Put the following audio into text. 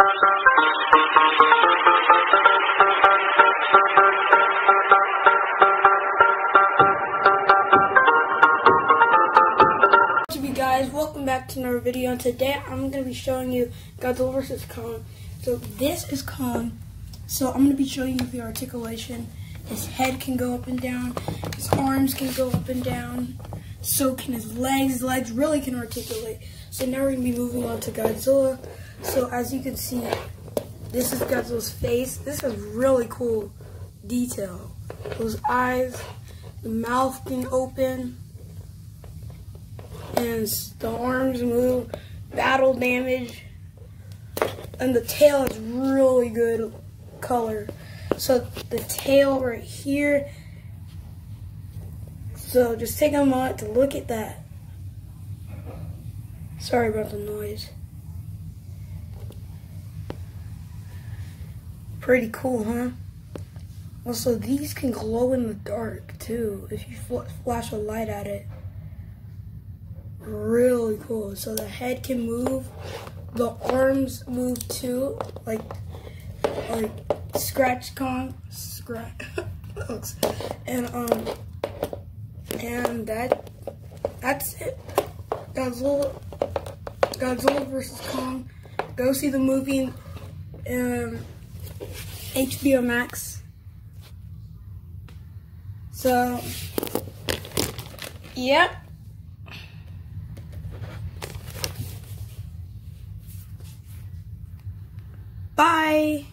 What's up, you guys? Welcome back to another video, and today I'm going to be showing you Godzilla vs. Kong. So this is Kong. So I'm going to be showing you the articulation. His head can go up and down. His arms can go up and down. So can his legs. His legs really can articulate. So now we're going to be moving on to Godzilla. So as you can see, this is Godzilla's face. This is really cool detail. Those eyes, the mouth can open, and the arms move, battle damage, and the tail is really good color. So the tail right here, so just take a moment to look at that. Sorry about the noise. Pretty cool, huh? Also, these can glow in the dark too if you flash a light at it. Really cool. So the head can move, the arms move too, like Scratch Kong, and that's it. Godzilla vs. Kong. Go see the movie in HBO Max. So, yep. Bye.